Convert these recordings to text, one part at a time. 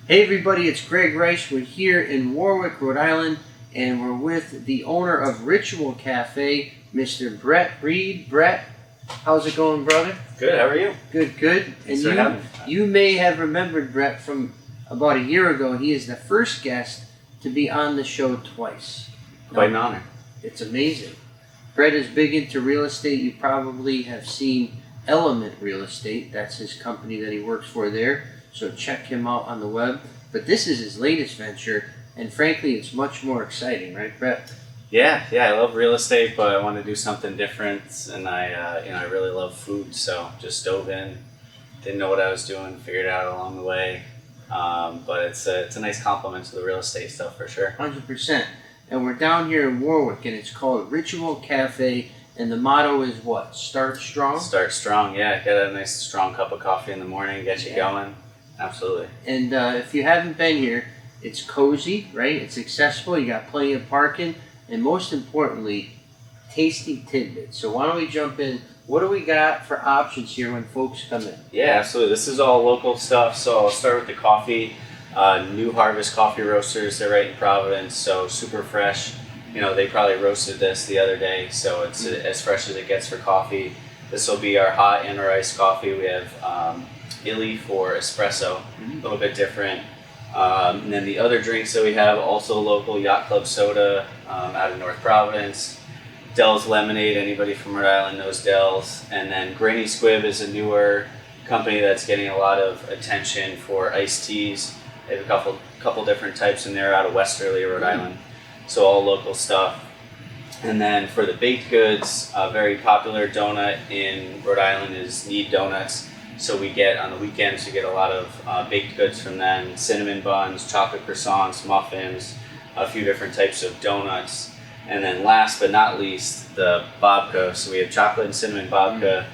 Hey everybody, it's Greg Reich. We're here in Warwick, Rhode Island, and we're with the owner of Ritual Cafe, Mr. Brett Reed. Brett, how's it going, brother? Good, how are you? Good, good. Thanks And for having me. you may have remembered Brett from about a year ago. He is the first guest to be on the show twice. Quite an honor. It's amazing. Brett is big into real estate. You probably have seen Element Real Estate. That's his company that he works for there. So check him out on the web. But this is his latest venture, and frankly, it's much more exciting, right, Brett? Yeah, I love real estate, but I want to do something different, and I really love food, so just dove in. Didn't know what I was doing, figured it out along the way. But it's a nice compliment to the real estate stuff for sure. 100%. And we're down here in Warwick, and it's called Ritual Cafe, and the motto is what? Start strong? Start strong, yeah. Get a nice strong cup of coffee in the morning, get you going. Absolutely. And if you haven't been here, it's cozy, right? It's accessible. You got plenty of parking, and most importantly, tasty tidbits. So why don't we jump in? What do we got for options here when folks come in? Yeah, absolutely. This is all local stuff. So I'll start with the coffee. New Harvest Coffee Roasters. They're right in Providence, so super fresh. You know, they probably roasted this the other day, so it's as fresh as it gets for coffee. This will be our hot and our iced coffee. We have Illy for espresso, a little bit different. And then the other drinks that we have, also local, Yacht Club Soda out of North Providence. Dell's Lemonade, anybody from Rhode Island knows Dell's. And then Granny Squib is a newer company that's getting a lot of attention for iced teas. They have a couple different types in there out of Westerly, Rhode Island. So all local stuff. And then for the baked goods, a very popular donut in Rhode Island is Need Donuts. So we get, on the weekends, we get a lot of baked goods from them, cinnamon buns, chocolate croissants, muffins, a few different types of donuts. And then last but not least, the babka. So we have chocolate and cinnamon babka.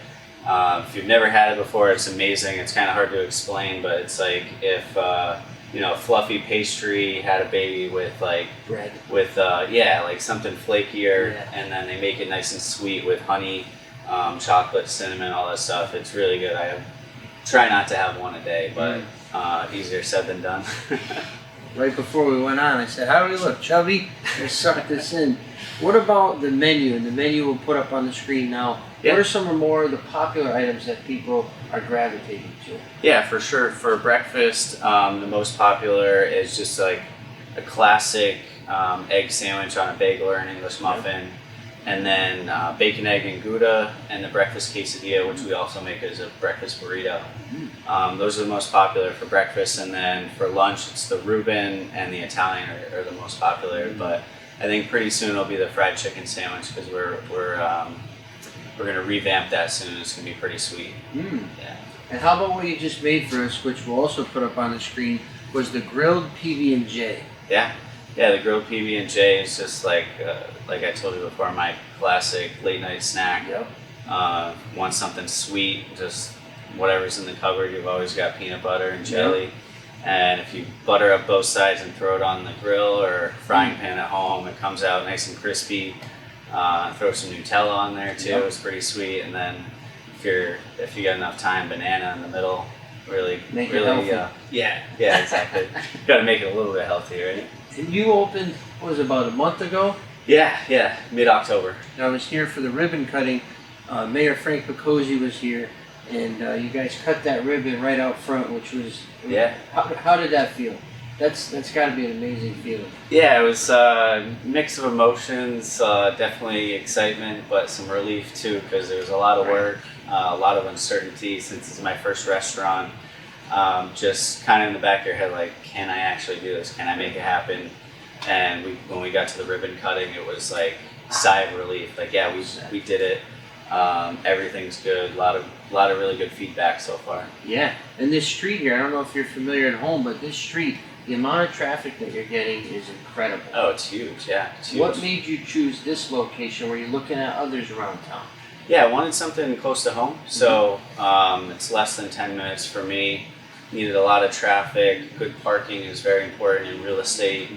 If you've never had it before, it's amazing. It's kind of hard to explain, but it's like if, fluffy pastry had a baby with like bread. With, like something flakier, and then they make it nice and sweet with honey, chocolate, cinnamon, all that stuff. It's really good. I try not to have one a day, but easier said than done. Right before we went on, I said, how do we look? Chubby? Let's suck this in. What about the menu? And the menu we'll put up on the screen now. Yeah. What are some or more of the popular items that people are gravitating to? Yeah, for sure. For breakfast, the most popular is just like a classic egg sandwich on a bagel or an English muffin. And then bacon, egg, and Gouda, and the breakfast quesadilla, which we also make as a breakfast burrito. Those are the most popular for breakfast, and then for lunch, it's the Reuben and the Italian are the most popular. But I think pretty soon it'll be the fried chicken sandwich because we're gonna revamp that soon. It's gonna be pretty sweet. Yeah. And how about what you just made for us, which we'll also put up on the screen, was the grilled PB&J. Yeah, the grilled PB&J is just like I told you before, my classic late night snack. Want something sweet, just whatever's in the cupboard. You've always got peanut butter and jelly. And if you butter up both sides and throw it on the grill or frying pan at home, it comes out nice and crispy. Throw some Nutella on there too. It's pretty sweet. And then if you got enough time, banana in the middle. Really, make it healthy. Yeah, exactly. Got to make it a little bit healthy, right? And you opened, what was it, about a month ago? Yeah, mid-October. I was here for the ribbon cutting. Mayor Frank Picozzi was here, and you guys cut that ribbon right out front, which was... Yeah. How did that feel? That's got to be an amazing feeling. Yeah, it was a mix of emotions, definitely excitement, but some relief too, because there was a lot of work, a lot of uncertainty since it's my first restaurant. Just kind of in the back of your head, like, can I actually do this? Can I make it happen? And when we got to the ribbon cutting, it was like sigh of relief. Like, yeah, we did it. Everything's good. A lot of really good feedback so far. Yeah. And this street here, I don't know if you're familiar at home, but this street, the amount of traffic that you're getting is incredible. Oh, it's huge. Yeah, it's huge. What made you choose this location? Were you looking at others around town? Yeah, I wanted something close to home. So it's less than 10 minutes for me. Needed a lot of traffic. Good parking is very important in real estate,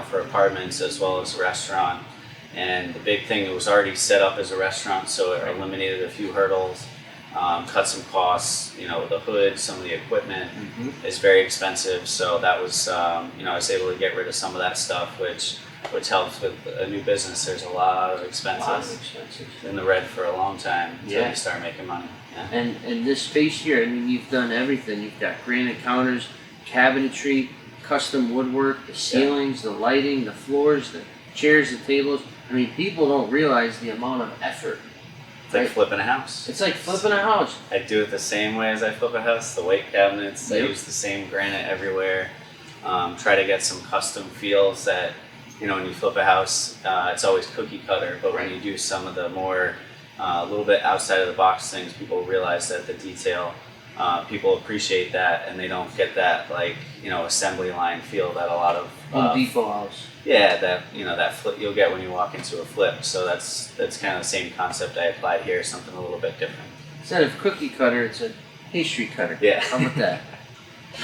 for apartments as well as a restaurant. And the big thing, it was already set up as a restaurant, so it eliminated a few hurdles. cut some costs. The hood, some of the equipment Mm-hmm. is very expensive, so that was I was able to get rid of some of that stuff, which helps with a new business. There's a lot of expenses in the red for a long time until you start making money. Yeah. And this space here, I mean, you've done everything. You've got granite counters, cabinetry, custom woodwork, the ceilings, the lighting, the floors, the chairs, the tables. I mean, people don't realize the amount of effort. It's like flipping a house. It's like flipping a house. I do it the same way as I flip a house. The white cabinets, I Yep. use the same granite everywhere. Try to get some custom feels that, when you flip a house, it's always cookie cutter, but when you do some of the more, a little bit outside of the box things, people realize that the detail, people appreciate that, and they don't get that, assembly line feel that a lot of Home Depot house. yeah, that flip you'll get when you walk into a flip. So that's kind of the same concept I applied here, something a little bit different. Instead of cookie cutter, it's a pastry cutter. Yeah. How about that?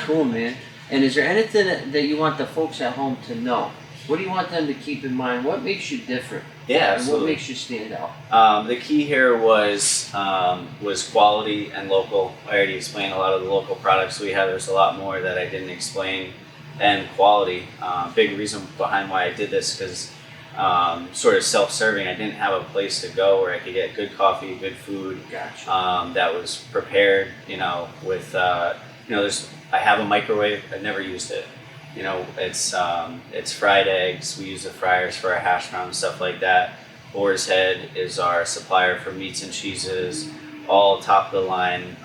Cool, man. And is there anything that you want the folks at home to know? What do you want them to keep in mind? What makes you different? Yeah, And what absolutely. makes you stand out? The key here was quality and local. I already explained a lot of the local products we have. There's a lot more that I didn't explain. And quality, big reason behind why I did this, because sort of self-serving. I didn't have a place to go where I could get good coffee, good food. Gotcha. That was prepared. With I have a microwave. I've never used it. It's fried eggs. We use the fryers for our hash browns, stuff like that. Boar's Head is our supplier for meats and cheeses, all top of the line.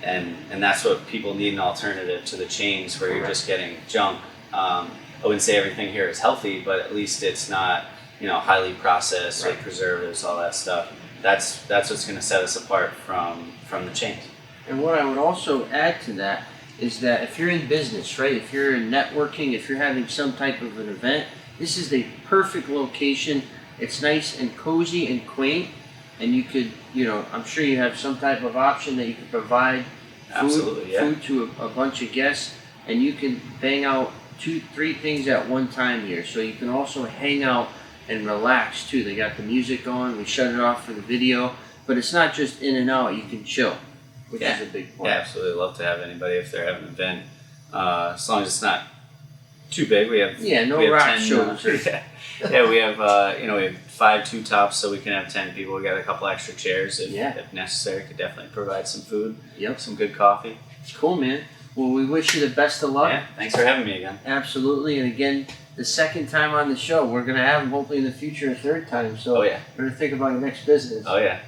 And that's what people need, an alternative to the chains where you're just getting junk. I wouldn't say everything here is healthy, but at least it's not, highly processed with preservatives, all that stuff. That's what's going to set us apart from the chains. And what I would also add to that is that if you're in business, right? If you're in networking, if you're having some type of an event, this is the perfect location. It's nice and cozy and quaint, and you could, I'm sure you have some type of option that you could provide food to a bunch of guests, and you can bang out 2-3 things at one time here. So you can also hang out and relax too. They got the music going. We shut it off for the video, but it's not just in and out. You can chill, which is a big point. Yeah, absolutely. Love to have anybody if they're having an event, as long as it's not too big. We have no rock 10, shows. we have we have 5 2-tops, so we can have 10 people. We got a couple extra chairs if necessary. Could definitely provide some food. Yep. Some good coffee. Cool, man. Well, we wish you the best of luck. Yeah. Thanks for having me again. Absolutely, and again, the second time on the show. We're gonna have them hopefully in the future a third time. So better think about your next business. Oh yeah.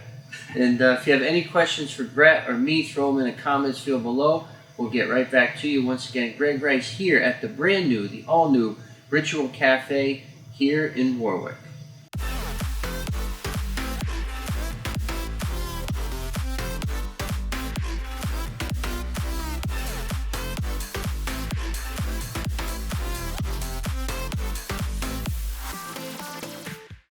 And if you have any questions for Brett or me, throw them in the comments field below. We'll get right back to you. Once again, Greg Rice here at the brand new, the all new Ritual Cafe here in Warwick.